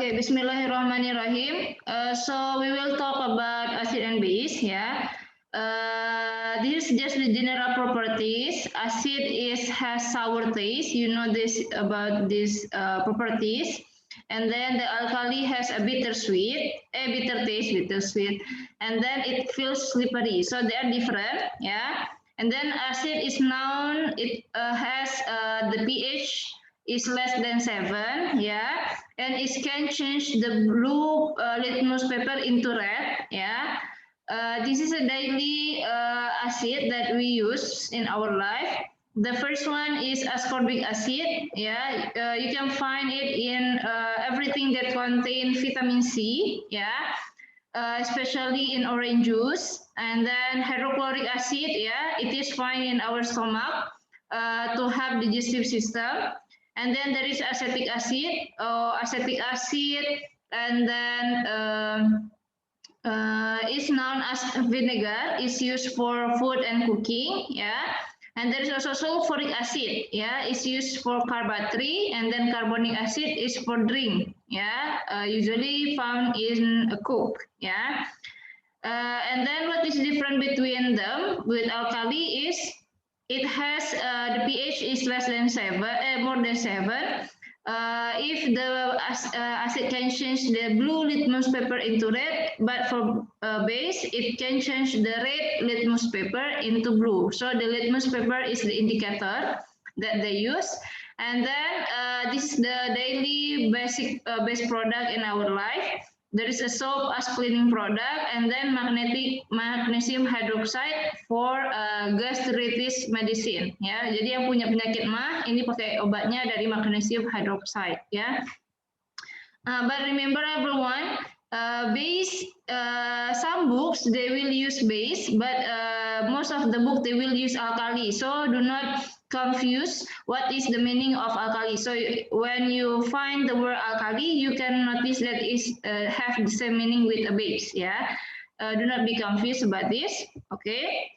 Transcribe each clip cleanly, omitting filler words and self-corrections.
Okay, Bismillahirrahmanirrahim. So we will talk about acid and base. Yeah. This is just the general properties. Acid has sour taste. You know this about these properties. And then the alkali has a bitter taste, bitter sweet. And then it feels slippery. So they are different. Yeah. And then acid is known. It has the pH is less than 7, yeah, and it can change the blue litmus paper into red, yeah. This is a daily acid that we use in our life. The first one is ascorbic acid, yeah. You can find it in everything that contain vitamin C, yeah. Especially in orange juice. And then hydrochloric acid, yeah, it is found in our stomach to have digestive system. And then there is acetic acid, and then is known as vinegar, is used for food and cooking, yeah. And there is also sulfuric acid, yeah, is used for carbohydrate, and then carbonic acid is for drink, yeah, usually found in a coke, yeah. And then what is different between them with alkali is it has the pH is less than 7, more than 7. If the acid can change the blue litmus paper into red, but for base, it can change the red litmus paper into blue. So the litmus paper is the indicator that they use. And then this is the daily basic base product in our life. There is a soap as cleaning product, and then magnesium hydroxide for gastritis medicine. Ya, jadi yang punya penyakit mah ini pakai obatnya dari magnesium hydroxide. Ya, but remember everyone, base. Some books they will use base, but most of the book they will use alkali. So do not confuse what is the meaning of alkali. So when you find the word alkali, you can notice that it have the same meaning with a base. Yeah, do not be confused about this. Okay.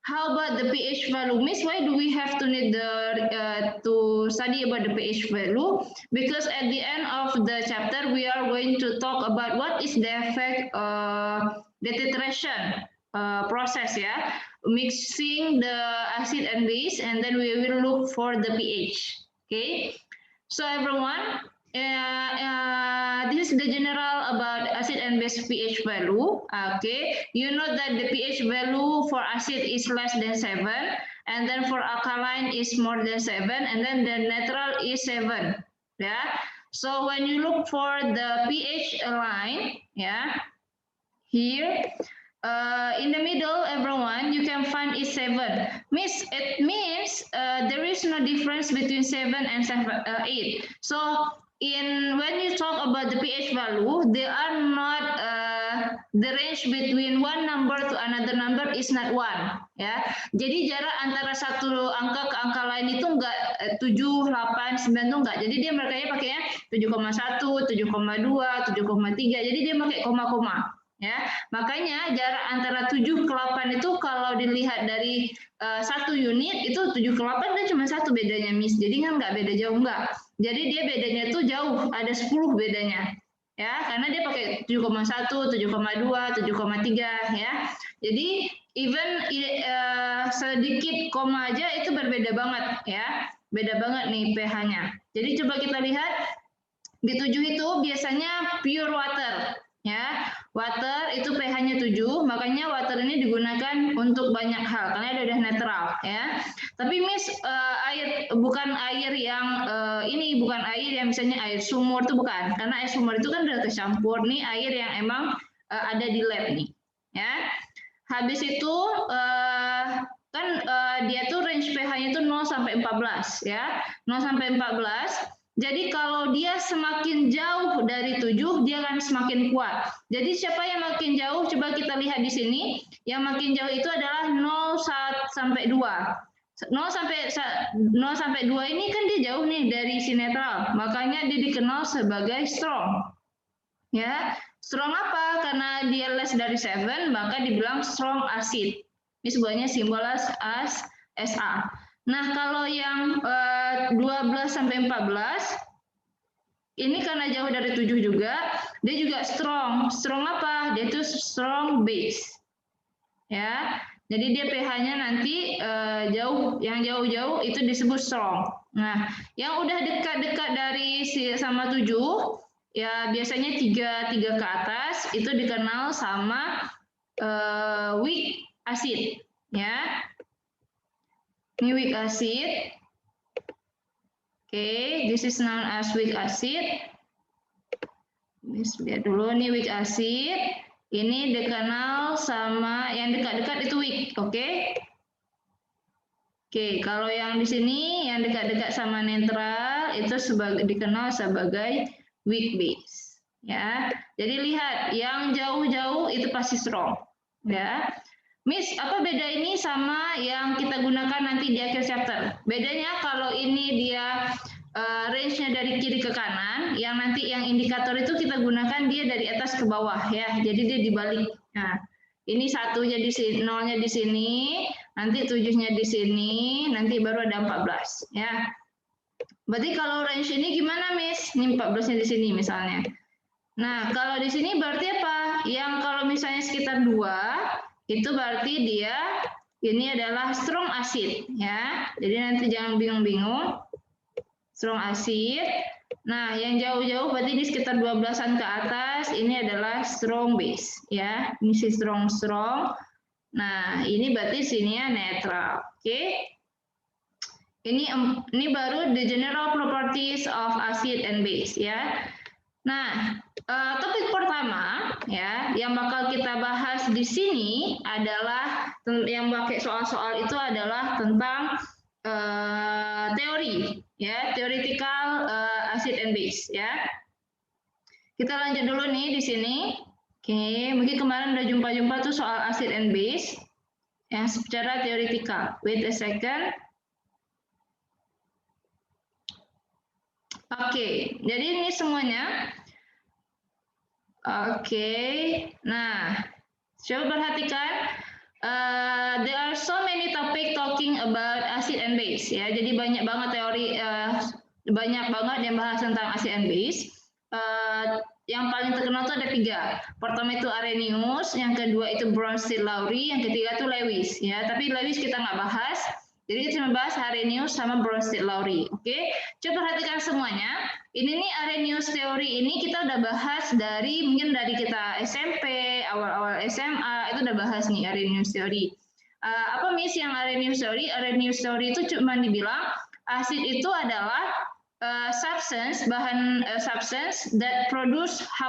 How about the pH value? Miss, why do we have to need to study about the pH value? Because at the end of the chapter, we are going to talk about what is the effect the titration process, yeah, mixing the acid and base, and then we will look for the pH. Okay, so everyone, this is the general about acid and base pH value. Okay, you know that the pH value for acid is less than 7, and then for alkaline is more than 7, and then the neutral is 7. Yeah, so when you look for the pH line, yeah, here. In the middle, everyone, you can find is 7. Miss, it means there is no difference between 7 and 8. So when you talk about the pH value, they are not the range between one number to another number is not 1. Ya, jadi jarak antara satu angka ke angka lain itu enggak 7, 8, 9 itu enggak. Jadi dia mereka pakainya 7,1, 7,2, 7,3. Jadi dia pakai koma-koma. Ya, makanya jarak antara 7 ke 8 itu kalau dilihat dari satu unit itu 7 ke 8 kan cuma satu bedanya, Miss. Jadi kan nggak beda jauh, nggak. Jadi dia bedanya itu jauh, ada 10 bedanya. Ya, karena dia pakai 7,1, 7,2, 7,3 ya. Jadi even sedikit koma aja itu berbeda banget ya. Beda banget nih pH-nya. Jadi coba kita lihat di 7 itu biasanya pure water. Ya, water itu pH-nya 7, makanya water ini digunakan untuk banyak hal karena dia udah netral, ya. Tapi Miss, air bukan air yang ini bukan air yang misalnya air sumur itu bukan, karena air sumur itu kan udah kecampur nih air yang emang ada di lab nih, ya. Habis itu kan dia tuh range pH-nya itu 0 sampai 14, ya, 0 sampai 14. Jadi kalau dia semakin jauh dari 7, dia akan semakin kuat. Jadi siapa yang makin jauh? Coba kita lihat di sini. Yang makin jauh itu adalah 0 sampai 2. 0 sampai 2 ini kan dia jauh nih dari si netral. Makanya dia dikenal sebagai strong. Ya, strong apa? Karena dia less dari 7, maka dibilang strong acid. Ini sebenarnya simbol as SA. Nah, kalau yang 12 sampai 14 ini karena jauh dari 7 juga, dia juga strong. Strong apa? Dia itu strong base. Ya. Jadi dia pH-nya nanti jauh, yang jauh-jauh itu disebut strong. Nah, yang udah dekat-dekat dari sama 7, ya biasanya 3 ke atas itu dikenal sama weak acid. Ya. Ini weak acid. Okay, this is known as weak acid. Lihat dulu nih weak acid. Ini dikenal sama yang dekat-dekat itu weak, oke? Oke, kalau yang di sini yang dekat-dekat sama netral itu dikenal sebagai weak base, ya. Jadi lihat yang jauh-jauh itu pasti strong, ya. Miss, apa beda ini sama yang kita gunakan nanti di akhir chapter? Bedanya kalau ini dia range-nya dari kiri ke kanan, yang nanti yang indikator itu kita gunakan dia dari atas ke bawah ya. Jadi dia dibalik. Nah, ini satunya di sini, nolnya di sini, nanti 7-nya di sini, nanti baru ada 14 ya. Berarti kalau range ini gimana, Miss? Ini 14-nya di sini misalnya. Nah, kalau di sini berarti apa? Yang kalau misalnya sekitar 2, itu berarti dia ini adalah strong acid ya. Jadi nanti jangan bingung-bingung. Strong acid. Nah, yang jauh-jauh berarti di sekitar 12-an ke atas ini adalah strong base ya. Ini si strong. Nah, ini berarti sininya netral. Oke. Ini baru the general properties of acid and base ya. Nah, topik pertama ya yang bakal kita bahas di sini adalah yang pakai soal-soal itu adalah tentang teori ya, theoretical acid and base ya. Kita lanjut dulu nih di sini. Oke, mungkin kemarin udah jumpa tuh soal acid and base yang secara theoretical. Wait a second. Oke, jadi ini semuanya. Oke, nah coba perhatikan. There are so many topic talking about acid and base ya. Jadi banyak banget teori, banyak banget yang bahas tentang acid and base. Yang paling terkenal itu ada 3. Pertama itu Arrhenius, yang kedua itu Bronsted-Lowry, yang ketiga itu Lewis ya. Tapi Lewis kita nggak bahas. Jadi kita cuma bahas Arrhenius sama Bronsted-Lowry. Oke, coba perhatikan semuanya. Ini nih Arrhenius teori ini kita udah bahas mungkin dari kita SMP, awal-awal SMA itu udah bahas nih Arrhenius teori. Apa Miss yang Arrhenius teori? Arrhenius teori itu cuma dibilang asid itu adalah substance that produce H+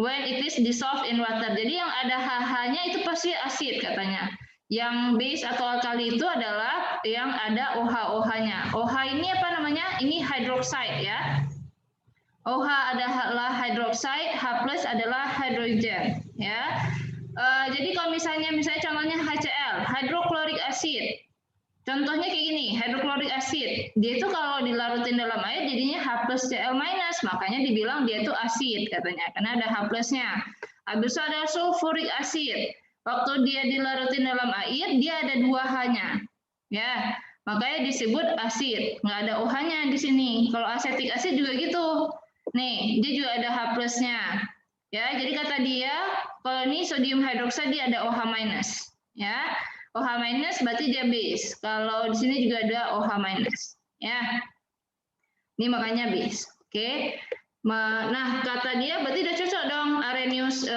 when it is dissolved in water. Jadi yang ada HH-nya itu pasti asid katanya. Yang base atau alkali itu adalah yang ada OH-OH-nya. OH ini apa namanya? Ini hydroxide ya. OH adalah hydroxide, H+ adalah hydrogen ya. Jadi kalau misalnya contohnya HCl, hydrochloric acid. Contohnya kayak gini, hydrochloric acid. Dia itu kalau dilarutin dalam air jadinya H+Cl-, makanya dibilang dia itu asid katanya karena ada H+-nya. Habis itu ada sulfuric acid. Waktu dia dilarutin dalam air, dia ada 2 H-nya. Ya, makanya disebut asid. Nggak ada OH-nya di sini. Kalau acetic acid juga gitu. Nih, dia juga ada H+-nya. Ya, jadi kata dia, kalau ini sodium hydroxide dia ada OH-. Ya, OH- berarti dia base. Kalau di sini juga ada OH-. Ya. Ini makanya base. Oke. Nah, kata dia berarti udah cocok dong. Arrhenius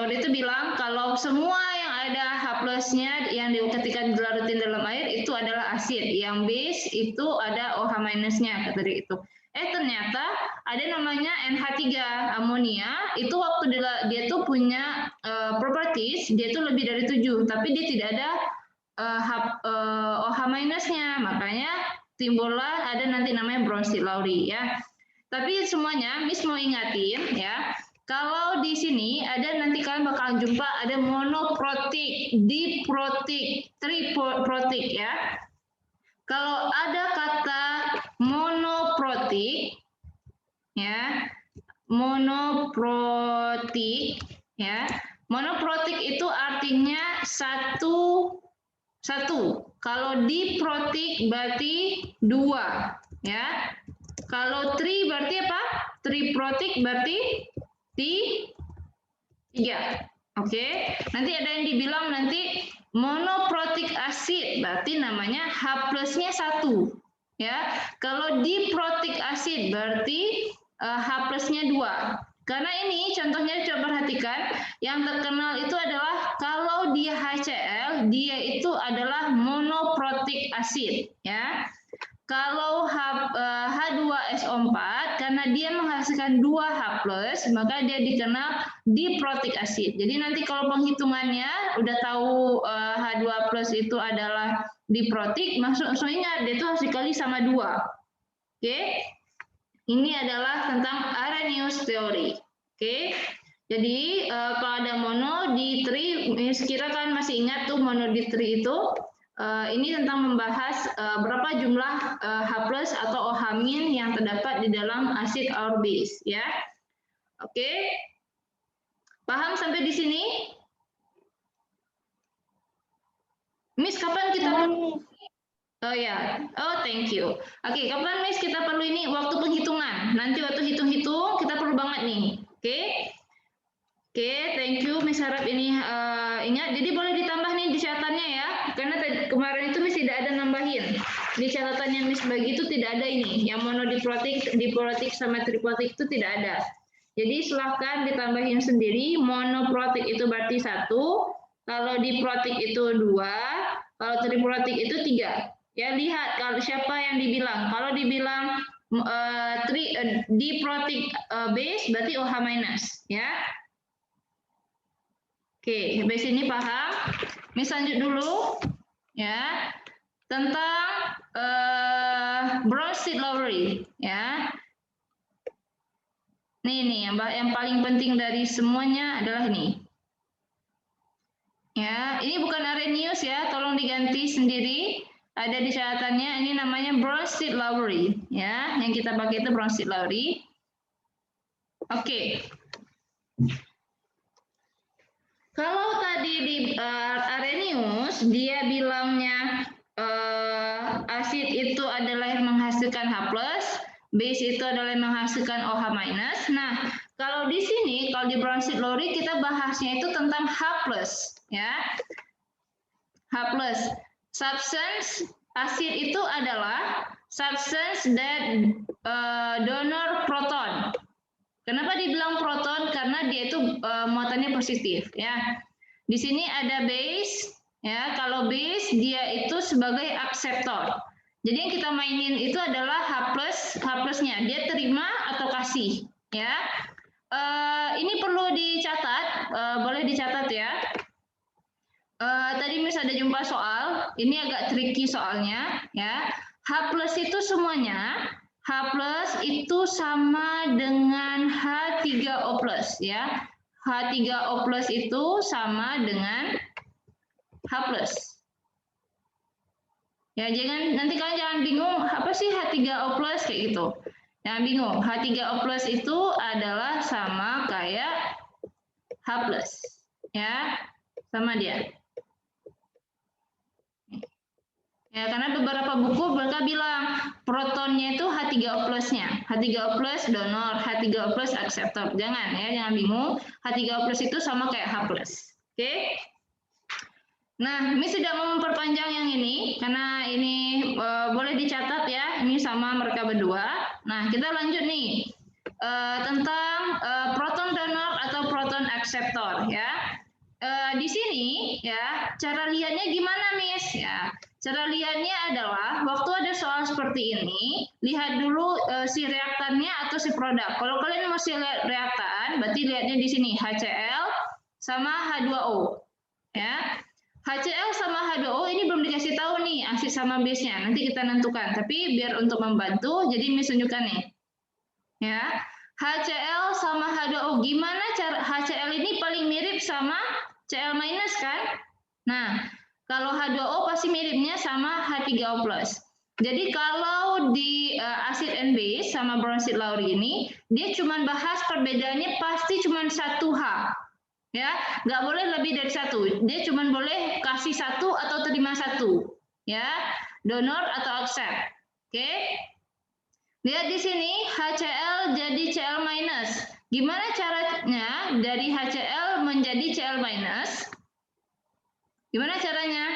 itu bilang kalau semua yang ada H+-nya yang ketika dilarutin dalam air itu adalah asid. Yang base itu ada OH-nya kata dia itu. Ternyata ada namanya NH3 amonia, itu waktu dia tuh punya properties, dia tuh lebih dari 7, tapi dia tidak ada OH-nya, makanya timbullah ada nanti namanya Bronsted-Lowry ya. Tapi semuanya Miss mau ingatin ya, kalau di sini ada nanti kalian bakal jumpa ada monoprotik, diprotik, triprotik ya. Kalau ada kata monoprotik ya, monoprotik ya. Monoprotik itu artinya satu. Kalau diprotik berarti 2 ya. Kalau tri berarti apa? Triprotik berarti 3. Oke, nanti ada yang dibilang nanti monoprotik asid, berarti namanya H plusnya 1. Ya, kalau diprotik asid berarti H plusnya 2. Karena ini contohnya coba perhatikan, yang terkenal itu adalah kalau dia HCl, dia itu adalah monoprotik asid, ya. Kalau H2SO4 karena dia menghasilkan 2 H+, maka dia dikenal diprotik asid. Jadi nanti kalau penghitungannya udah tahu H2+ itu adalah diprotik, maksudnya ingat dia itu harus dikali sama 2. Oke. Ini adalah tentang Arrhenius teori. Oke. Jadi kalau ada mono di tri, kira kan masih ingat tuh mono di tri itu. Ini tentang membahas berapa jumlah H+ atau OH- yang terdapat di dalam asid or base, ya. Oke. Paham sampai di sini? Miss, kapan kita perlu? Oh ya, oh thank you. Oke, kapan Miss kita perlu ini? Waktu penghitungan. Nanti waktu hitung-hitung kita perlu banget nih. Oke. Oke, thank you Miss, harap ini ingat. Jadi boleh ditambah nih di catatannya ya. Karena kemarin itu Miss tidak ada nambahin. Di catatannya Miss bagi itu tidak ada ini. Yang monodiprotik sama triprotik itu tidak ada. Jadi silahkan ditambahin sendiri. Monoprotik itu berarti 1. Kalau diprotik itu 2. Kalau triprotik itu 3. Ya, lihat kalau siapa yang dibilang. Kalau dibilang diprotik base berarti OH-, ya. Oke, sampai sini paham? Miss lanjut dulu, ya, tentang Brown-Stitt-Lowry, ya. Nih yang paling penting dari semuanya adalah ini. Ya, ini bukan Arrhenius ya, tolong diganti sendiri. Ada di catatannya, ini namanya Brown-Stitt-Lowry, ya. Yang kita pakai itu Brown-Stitt-Lowry. Oke. Kalau tadi di Arrhenius dia bilangnya asid itu adalah yang menghasilkan H+, base itu adalah yang menghasilkan OH-. Nah, kalau di sini kalau di Brown-Stitt-Lowry kita bahasnya itu tentang H+, ya. H+. Substance asid itu adalah substance that donor proton. Kenapa dibilang proton? Karena dia itu muatannya positif, ya. Di sini ada base, ya. Kalau base dia itu sebagai akseptor. Jadi yang kita mainin itu adalah H+-nya. Dia terima atau kasih, ya. Ini perlu dicatat, boleh dicatat ya. Tadi Miss ada jumpa soal, ini agak tricky soalnya, ya. H+ itu semuanya. H+ itu sama dengan H3O+, ya. H3O+ itu sama dengan H+. Ya, nanti kalian jangan bingung, apa sih H3O+ kayak gitu. Jangan bingung, H3O+ itu adalah sama kayak H+. Ya, sama dia. Ya, karena beberapa buku mereka bilang protonnya itu H3O+-nya. H3O+ donor, H3O+ akseptor. Jangan ya, jangan bingung. H3O+ itu sama kayak H+. Oke? Nah, Miss tidak mau memperpanjang yang ini karena ini boleh dicatat ya. Ini sama mereka berdua. Nah, kita lanjut nih tentang proton donor atau proton akseptor ya. Di sini ya cara lihatnya gimana Miss ya, cara lihatnya adalah waktu ada soal seperti ini lihat dulu si reaktannya atau si produk. Kalau kalian masih lihat reaktan berarti lihatnya di sini HCl sama H2O ya. HCl sama H2O ini belum dikasih tahu nih asid sama base-nya, nanti kita tentukan, tapi biar untuk membantu jadi Miss tunjukkan nih ya. HCl sama H2O, gimana cara HCl ini paling mirip sama Cl- kan? Nah, kalau H2O pasti miripnya sama H3O+. Jadi kalau di acid and base sama Brown-Stitt-Lowry ini, dia cuma bahas perbedaannya pasti cuma 1 H. Ya, nggak boleh lebih dari 1. Dia cuma boleh kasih 1 atau terima 1. Ya, donor atau accept. Oke. Lihat di sini HCl jadi Cl minus. Gimana caranya dari HCl menjadi Cl minus? Gimana caranya?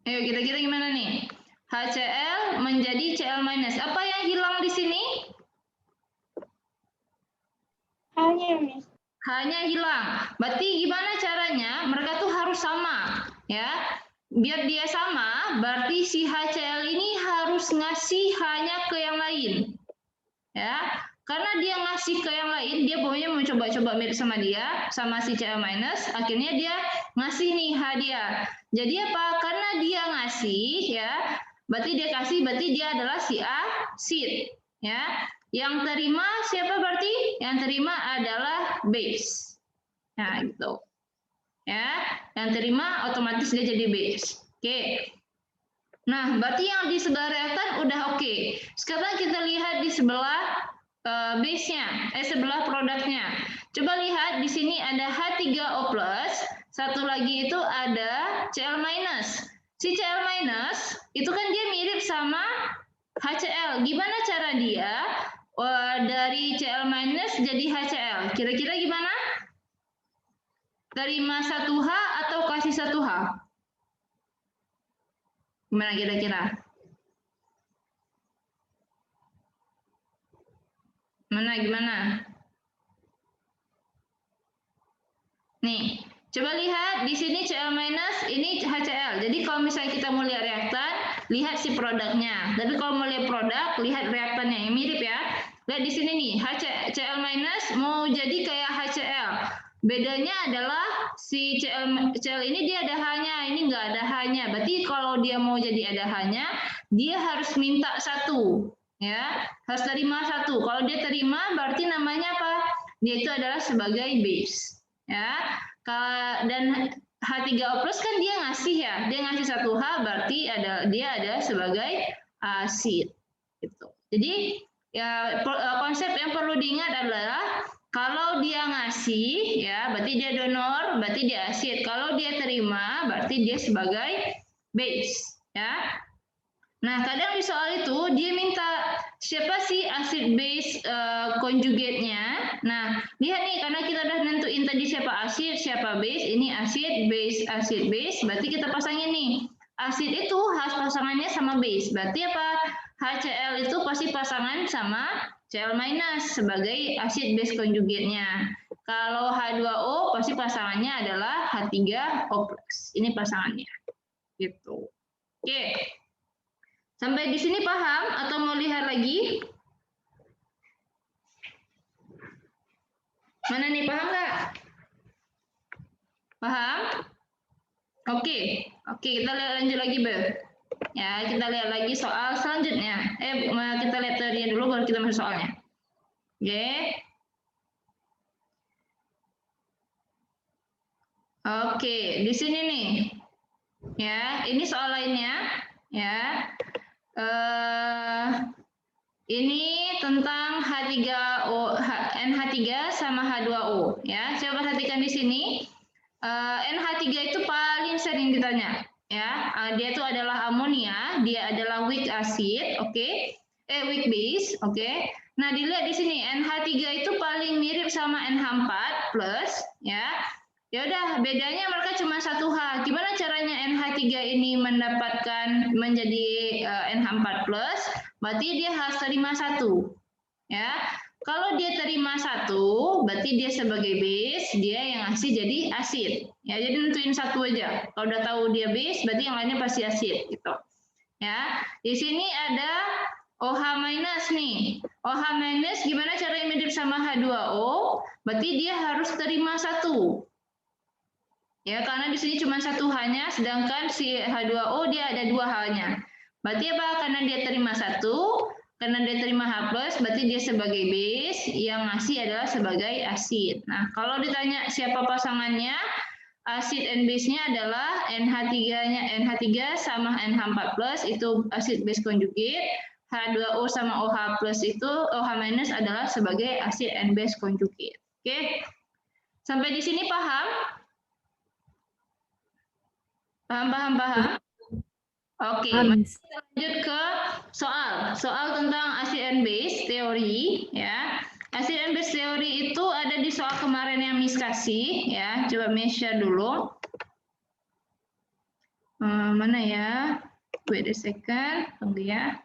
Ayo kira-kira gimana nih? HCl menjadi Cl minus. Apa yang hilang di sini? Hanya hilang. Berarti gimana caranya? Mereka tuh harus sama, ya. Biar dia sama, berarti si HCl ini harus ngasih hanya ke yang lain. Ya, karena dia ngasih ke yang lain, dia pokoknya mau coba-coba mirip sama dia, sama si Cl minus, akhirnya dia ngasih nih hadiah. Jadi apa? Karena dia ngasih, ya, berarti dia kasih, berarti dia adalah si asid, ya. Yang terima siapa berarti? Yang terima adalah base. Nah, gitu. Ya, yang terima otomatis dia jadi base. Oke. Nah, berarti yang di sebelah reaktan udah oke. Sekarang kita lihat di sebelah base-nya, sebelah produknya. Coba lihat di sini ada H3O+, satu lagi itu ada Cl-. Si Cl- itu kan dia mirip sama HCl. Gimana cara dia dari Cl- jadi HCl? Kira-kira gimana? Terima 1H atau kasih 1H? Gimana kira-kira? Gimana? Nih, coba lihat di sini Cl-, ini HCl. Jadi kalau misalnya kita mau lihat reaktan, lihat si produknya. Tapi kalau mau lihat produk, lihat reaktannya. Yang mirip ya. Lihat di sini nih, Cl- mau jadi kayak HCl. Bedanya adalah si Cl ini dia ada H-nya, ini nggak ada H-nya. Berarti kalau dia mau jadi ada H-nya, dia harus minta 1. Ya, harus terima 1. Kalau dia terima, berarti namanya apa? Dia itu adalah sebagai base. Ya, dan H3O+ kan dia ngasih ya, dia ngasih 1H berarti dia ada sebagai asid gitu. Jadi ya konsep yang perlu diingat adalah kalau dia ngasih ya berarti dia donor, berarti dia asid. Kalau dia terima berarti dia sebagai base ya. Nah, kadang di soal itu dia minta siapa sih acid base conjugate-nya. Nah, lihat nih karena kita udah nentuin tadi siapa acid, siapa base, ini acid, base, berarti kita pasangin nih. Acid itu harus pasangannya sama base. Berarti apa? HCl itu pasti pasangan sama Cl- sebagai acid base conjugate-nya. Kalau H2O pasti pasangannya adalah H3O+. Ini pasangannya. Gitu. Oke. Sampai di sini paham atau mau lihat lagi? Mana nih, paham nggak? Paham? Oke, kita lihat lanjut lagi, Bel. Ya, kita lihat lagi soal selanjutnya. Kita lihat teorinya dulu baru kita masuk soalnya. Oke. Oke, di sini nih. Ya, ini soal lainnya. Ya. Ini tentang H3O, NH3 sama H2O ya. Coba perhatikan di sini. NH3 itu paling sering ditanya ya. Dia itu adalah amonia, dia adalah weak acid, oke. Weak base, oke. Nah, dilihat di sini NH3 itu paling mirip sama NH4 plus ya. Ya udah, bedanya mereka cuma 1H. Gimana caranya NH3 ini mendapatkan menjadi NH4 plus? Berarti dia harus terima 1. Ya. Kalau dia terima 1, berarti dia sebagai base, dia yang ngasih jadi asid. Ya, jadi nentuin 1 aja. Kalau udah tahu dia base, berarti yang lainnya pasti asid gitu. Ya. Di sini ada OH- nih. OH- gimana caranya mirip sama H2O? Berarti dia harus terima 1. Ya, karena di sini cuma 1 H-nya, sedangkan si H2O dia ada 2 H-nya. Berarti apa? Karena dia terima 1, karena dia terima H+, berarti dia sebagai base, yang ngasih adalah sebagai asid. Nah, kalau ditanya siapa pasangannya, asid and base-nya adalah NH3 sama NH4+, itu asid base conjugate. H2O sama OH+ itu, OH- adalah sebagai asid and base conjugate. Oke? Sampai di sini paham? Paham? Oke, Miss. kita lanjut ke soal tentang acid and base teori ya. Acid and base teori itu ada di soal kemarin yang Miss kasih ya. Coba Miss share dulu. Mana ya? Wait a second, tunggu ya.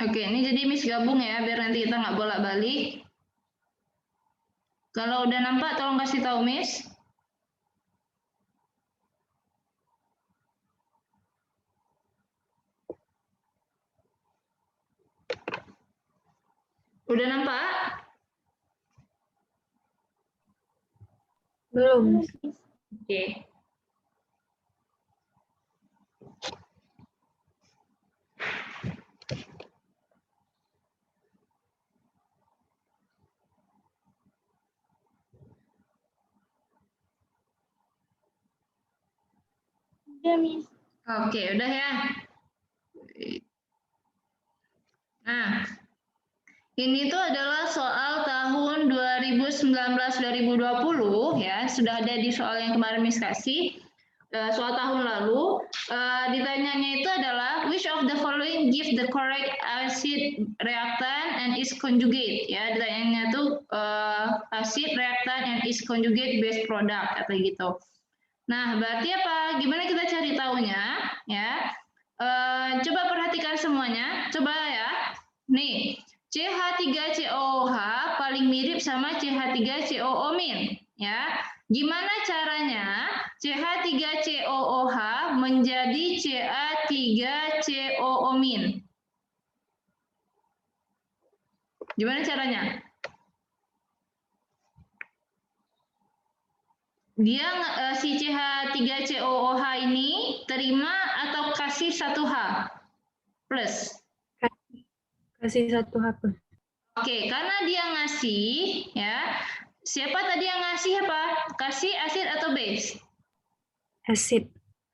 Oke, ini jadi Miss gabung ya, biar nanti kita nggak bolak-balik. Kalau udah nampak, tolong kasih tahu Miss. Udah nampak? Belum. Oke. Udah, Miss. Oke, udah ya. Nah, ini tuh adalah soal tahun 2019-2020 ya, sudah ada di soal yang kemarin Miss kasih. Soal tahun lalu, ditanyanya itu adalah which of the following give the correct acid reactant and its conjugate ya, ditanyanya tuh acid reactant and its conjugate base product atau gitu. Nah, berarti apa? Gimana kita cari tahunya ya? Coba perhatikan semuanya, coba ya. Nih, CH3COOH paling mirip sama CH3COO- ya. Gimana caranya CH3COOH menjadi Ca3COO-? Gimana caranya? Dia si CH3COOH ini terima atau kasih 1H plus? Kasih 1H plus. Oke, karena dia ngasih ya. Siapa tadi yang ngasih apa? Kasih asid atau base? Acid.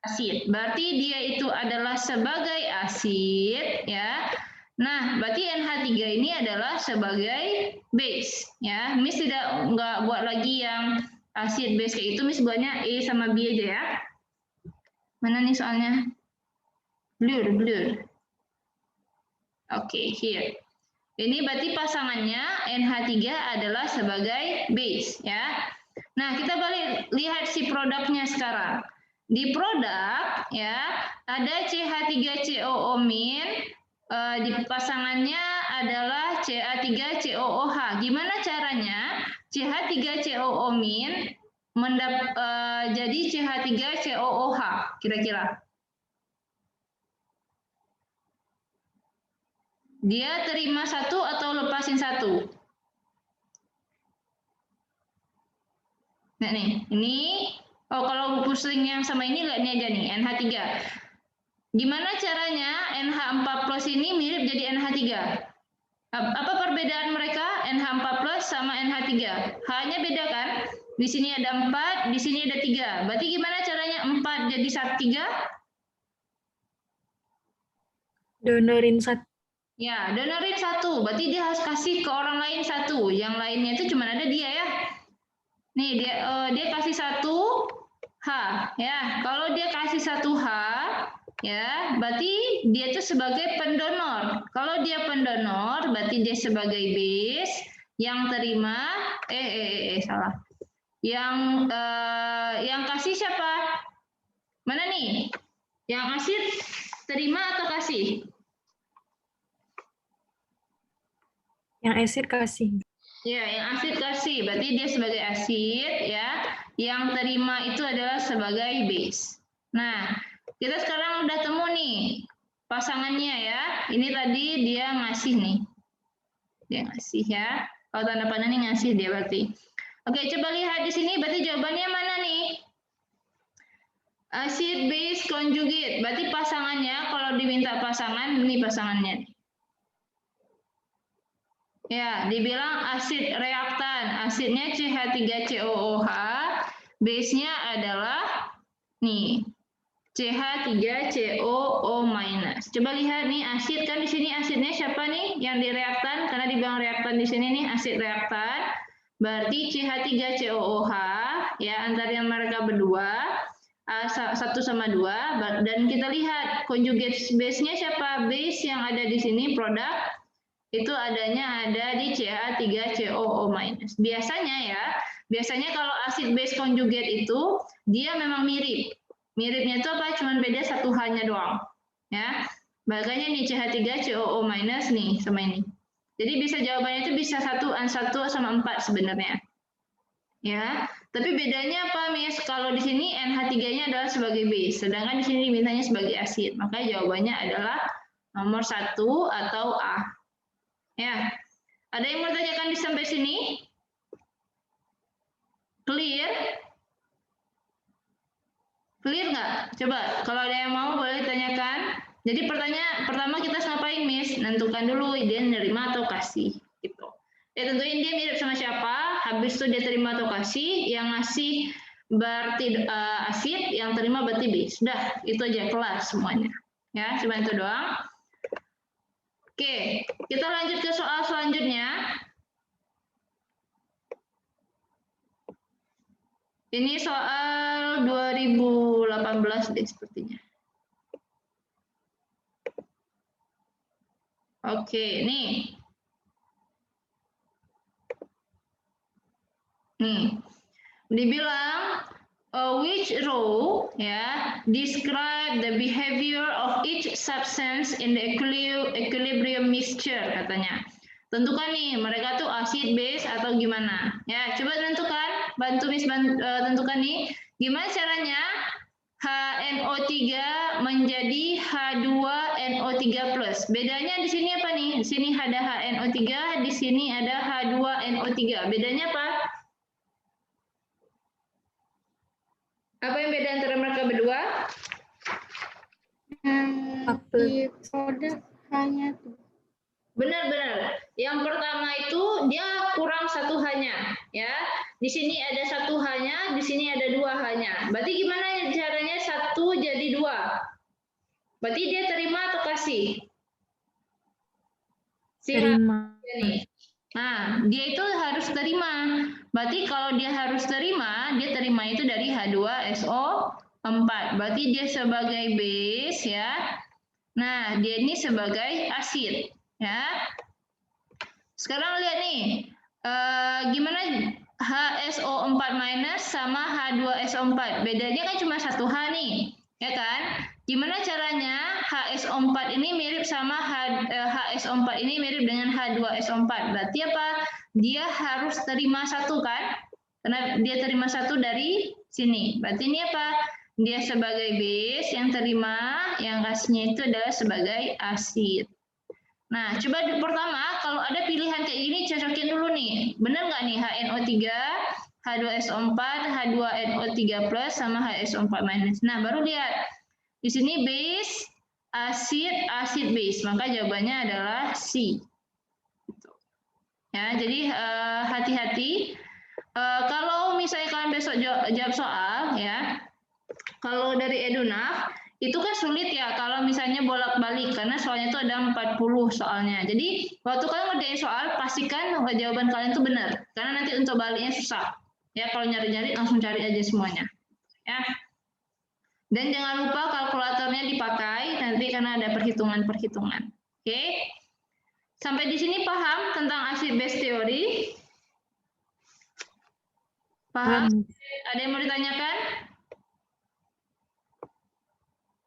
Asid. Berarti dia itu adalah sebagai asid ya. Nah, berarti NH3 ini adalah sebagai base ya. Miss nggak buat lagi yang asid base kayak itu, Miss buatnya E sama B aja ya. Mana nih soalnya? Blur. Oke, here. Ini berarti pasangannya NH3 adalah sebagai base ya. Nah, kita balik lihat si produknya sekarang. Di produk ya, ada CH3COO- di pasangannya adalah Ca3COOH. Gimana caranya CH3COO- jadi CH3COOH kira-kira? Dia terima satu atau lepasin satu? Nah nih, ini kalau pusling yang sama ini lihat ini aja nih, NH3. Gimana caranya NH4 plus ini mirip jadi NH3? Apa perbedaan mereka NH4 plus sama NH3? H-nya beda kan? Di sini ada 4, di sini ada 3. Berarti gimana caranya 4 jadi 3? Donorin 1. Ya, donorin 1. Berarti dia harus kasih ke orang lain 1. Yang lainnya itu cuma ada dia ya. Nih dia kasih 1H ya. Kalau dia kasih 1H ya, berarti dia itu sebagai pendonor. Kalau dia pendonor, berarti dia sebagai base yang terima salah. Yang kasih siapa? Mana nih? Yang asid terima atau kasih? Yang acid kasih. Ya, yang asid kasih. Berarti dia sebagai asid ya. Yang terima itu adalah sebagai base. Nah, kita sekarang udah temu nih pasangannya ya. Ini tadi dia ngasih nih. Dia ngasih ya. Kalau tanda panah nih ngasih dia berarti. Oke, coba lihat di sini berarti jawabannya mana nih? Acid base conjugate. Berarti pasangannya kalau diminta pasangan ini pasangannya. Ya, dibilang asid reaktan. Asidnya CH3COOH, base-nya adalah nih CH3COO-. Coba lihat nih asid, kan di sini asidnya siapa nih yang direaktan? Karena dibilang reaktan di sini nih asid reaktan. Berarti CH3COOH ya antara mereka berdua 1 sama 2, dan kita lihat conjugate base-nya siapa? Base yang ada di sini produk itu ada di CH3COO-. Biasanya kalau acid base conjugate itu dia memang mirip. Miripnya itu apa? Cuman beda satu H-nya doang. Ya. Makanya nih CH3COO- nih sama ini. Jadi bisa jawabannya itu bisa 1 sama 4 sebenarnya. Ya. Tapi bedanya apa, Miss? Kalau di sini NH3-nya adalah sebagai base, sedangkan di sini dimintanya sebagai asid. Maka jawabannya adalah nomor 1 atau A. Ya, ada yang mau tanyakan di sampai sini? Clear? Clear nggak? Coba, kalau ada yang mau boleh tanyakan. Jadi pertanyaan pertama kita ngapain, Miss? Nentukan dulu dia nerima atau kasih, gitu. Ya tentuin dia mirip sama siapa. Habis itu dia terima atau kasih. Yang ngasih berarti asid, yang terima berarti base. Sudah, itu aja kelas semuanya. Ya, cuma itu doang. Oke, kita lanjut ke soal selanjutnya. Ini soal 2018 deh sepertinya. Oke, nih. Dibilang which row ya describe the behavior of each substance in the equilibrium mixture katanya. Tentukan nih mereka tuh acid base atau gimana. Ya, coba tentukan, bantu Miss tentukan nih gimana caranya HNO3 menjadi H2NO3+. Bedanya di sini apa nih? Di sini ada HNO3, di sini ada H2NO3. Bedanya apa? Apa yang beda antara mereka berdua? Di produk hanya tuh. Benar-benar. Yang pertama itu dia kurang 1 H-nya, ya. Di sini ada 1 H-nya, di sini ada 2 H-nya. Berarti gimana caranya 1 jadi 2? Berarti dia terima atau kasih? terima. Nah, dia itu harus terima. Berarti kalau dia harus terima, dia terima itu dari H2SO4. Berarti dia sebagai base ya. Nah, dia ini sebagai asid ya. Sekarang lihat nih, gimana HSO4- sama H2SO4. Bedanya kan cuma 1 H nih, ya kan? Gimana caranya HSO4 ini mirip sama HSO4 ini mirip dengan H2SO4. Berarti apa? Dia harus terima 1 kan? Karena dia terima 1 dari sini. Berarti ini apa? Dia sebagai base yang terima, yang kasihnya itu adalah sebagai asid. Nah, coba pertama kalau ada pilihan kayak gini cocokin dulu nih. Benar nggak nih HNO3, H2SO4, H2NO3+, sama HSO4-. Nah, baru lihat. Di sini base, asid, acid base. Maka jawabannya adalah C. Ya, jadi hati-hati. Kalau misalnya kalian besok jawab soal, ya, kalau dari Edunaf, itu kan sulit ya kalau misalnya bolak-balik karena soalnya itu ada 40 soalnya. Jadi waktu kalian ngerjain soal pastikan jawaban kalian itu benar karena nanti untuk baliknya susah. Ya kalau nyari-nyari langsung cari aja semuanya. Ya. Dan jangan lupa kalkulatornya dipakai nanti karena ada perhitungan-perhitungan. Oke. Sampai di sini paham tentang acid base teori? Paham? Ada yang mau ditanyakan?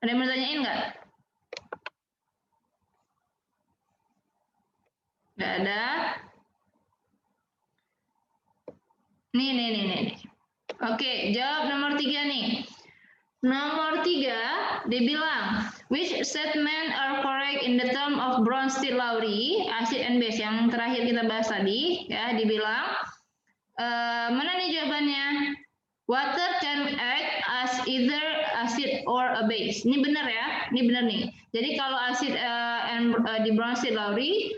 Ada yang mau tanyain nggak? Nggak ada. Nih. Oke, jawab nomor 3 nih. Nomor 3, dibilang, which statement are correct in the term of Bronsted-Lowry, acid and base, yang terakhir kita bahas tadi, ya, dibilang, mana nih jawabannya? Water can act as either acid or a base. Ini benar ya, ini benar nih. Jadi kalau acid di Bronsted-Lowry,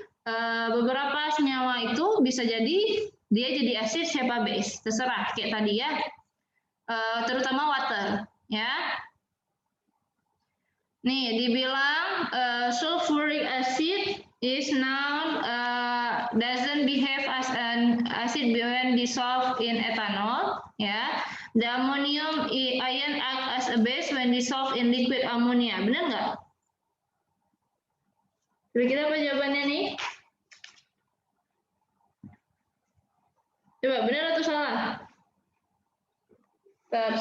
beberapa senyawa itu bisa jadi dia jadi asid siapa base, terserah kayak tadi ya. Terutama water, ya. Nih, dibilang sulfuric acid is now doesn't behave as an acid when dissolved in ethanol, ya. The ammonium ion act as a base when dissolved in liquid ammonia. Benar nggak? Kira-kira apa jawabannya nih? Coba benar atau salah?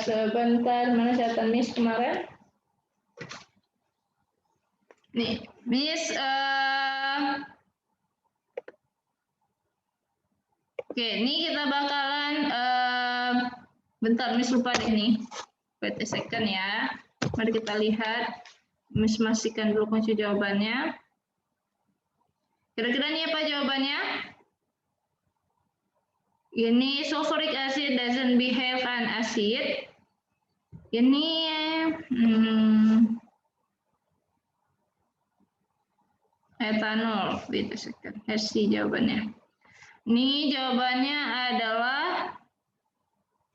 Sebentar, mana catatan Miss kemarin? Nih, Miss. Oke, ini kita bakalan bentar, Miss lupa deh nih. Wait a second ya. Mari kita lihat. Miss masihkan dulu kunci jawabannya. Kira-kira ini apa jawabannya? Ini sulfuric acid doesn't behave an acid. Ini etanol. Wait a second. Let's see jawabannya. Ini jawabannya adalah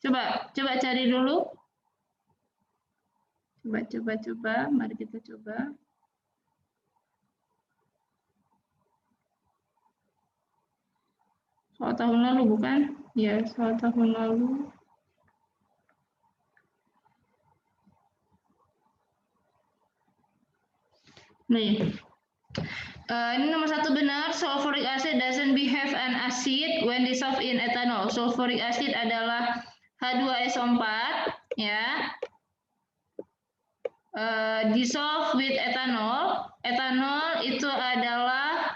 coba cari dulu. Coba. Mari kita coba. Soal tahun lalu bukan? Ya, soal tahun lalu. Nih. Ini nomor 1 benar, sulfuric acid doesn't behave an acid when dissolved in ethanol. Sulfuric acid adalah H2SO4, ya. Dissolve with ethanol. Ethanol itu adalah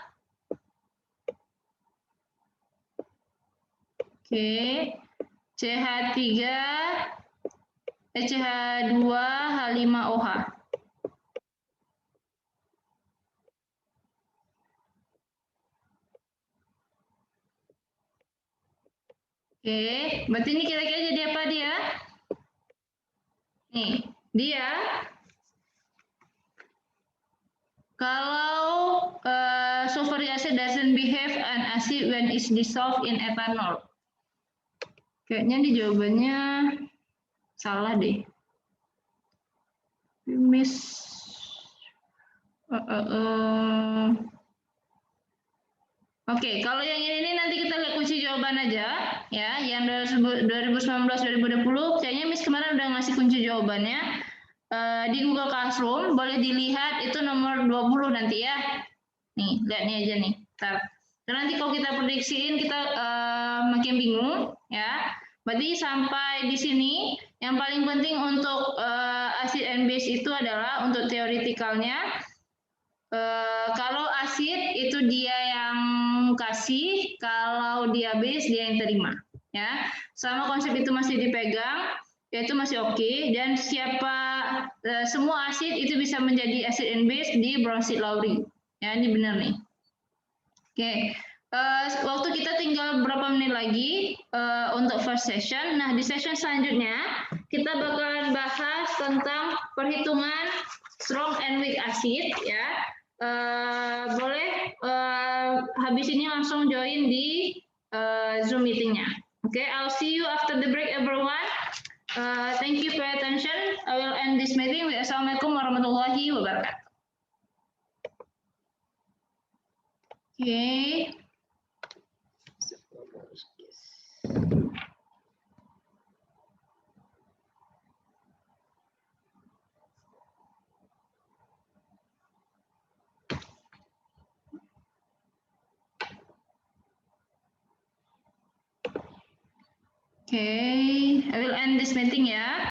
CH3 CH2H5OH. Oke, berarti ini kira-kira jadi apa dia? Nih, dia kalau sulfuric acid doesn't behave an acid when it's dissolved in ethanol. Kayaknya di jawabannya salah deh. Miss. Oke, kalau yang ini nanti kita lihat kunci jawaban aja, ya. Yang 2019-2020, kayaknya Miss kemarin udah ngasih kunci jawabannya di Google Classroom. Boleh dilihat itu nomor 20 nanti ya. Nih, lihat nih aja nih. Dan nanti kalau kita prediksiin kita makin bingung, ya. Berarti sampai di sini yang paling penting untuk acid and base itu adalah untuk teoretikalnya. Kalau asid itu dia yang kasih, kalau dia base dia yang terima, ya. Sama konsep itu masih dipegang, yaitu masih oke. Dan semua asid itu bisa menjadi acid and base di Brownstedt-Lowry, ya. Ini benar nih. Oke. Waktu kita tinggal berapa menit lagi untuk first session. Nah, di session selanjutnya kita bakalan bahas tentang perhitungan strong and weak acid, ya. Boleh habis ini langsung join di Zoom meetingnya. Oke, I'll see you after the break, everyone. Thank you for your attention. I will end this meeting. Assalamualaikum warahmatullahi wabarakatuh. Oke. Okay, I will end this meeting ya.